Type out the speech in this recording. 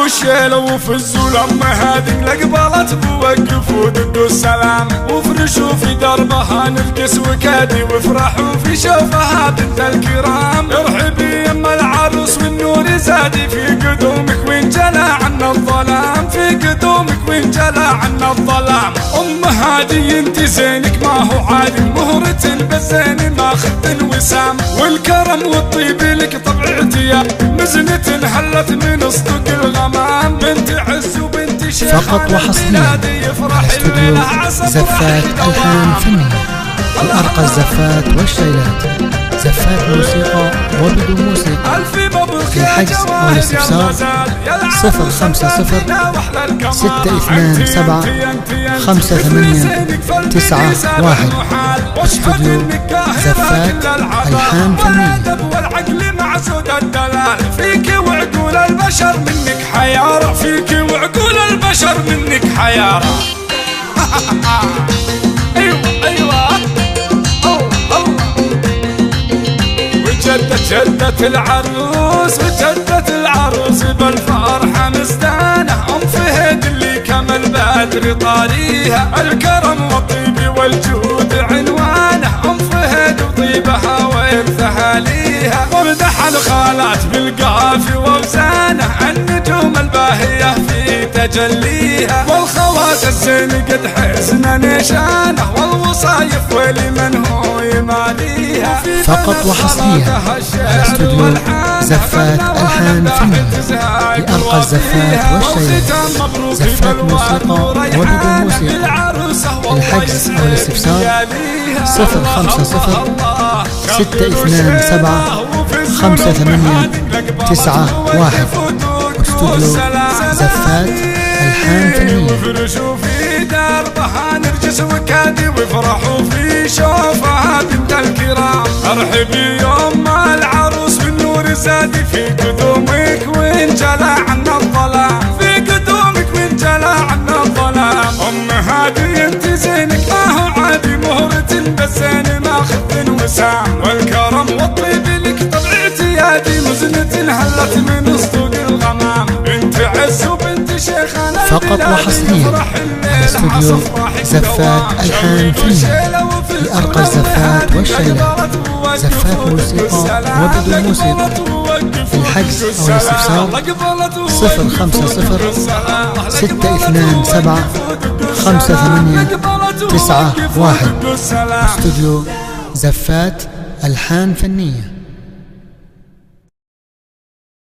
والشيلة وفي الزلم هذه لقبلت بوقفوا ضد السلام، وفرشوا في دربها نرقص وكادي وافرحوا في شوفها بنت الكرام. ارحبي يما العروس والنور زادي في قدومك وانجلى عنا الظلام، في قدومك وانجلى عنا الظلام. هادي انت زينك ما هو عادي، مهرة البزين ما خد وسام، والكرم والطيب لك طبعتي يا مزنة هلت من اصدق الغمام. بنت عز وبنت شيخ فقط وحصريا على استوديو زفات الحان فنية لأرقى الزفات والشيلات، زفات موسيقى وبدون موسيقى. الحجز أو الاستفسار 050 627 5891. استوديو زفات الحان فنية. والعقل معسود الدلال فيك وعقول البشر منك حيارة، فيك وعقول البشر منك حيارة. ايوه جدة العروس وجدة العروس بالفرحة مستانة، أم فهد اللي كمل بدر طاريها، الكرم والطيب والجود عنوانه، أم فهد وطيبها وارثها ليها. وامدح الخالات بالقافي ووزانه، النجوم الباهية في تجليها، والخوات الزين قد حسن نشانه، والوصايف ولمن هو يماليها. فقط وحصريا على استوديو زفات الحان فنية لأرقى الزفات والشيلات، زفات موسيقى وبدون موسيقى. الحجز أو الاستفسار 050 627 5891. استوديو زفات الحان فنية. وفرشوا في دربها نرجس وكادي وافرحوا في شوفها بنت الكرام. ارحبي يوم العروس بالنور زادي في قدومك وانجلى عنا الظلام، في قدومك وانجلى عنا الظلام. هادي انت زينك ما هو عادي، مهرة البزين ما خد وسام، والكرم والطيب لك طبعتي يادي مزنة هلت من اصدق الغمام. بنت عز وبنت شيخ فقط وحصريا على استوديو زفات الحان فنية لأرقى الزفات والشيلات، زفات موسيقى وبدون موسيقى. الحجز أو الاستفسار 050 627 5891. استوديو زفات الحان فنية.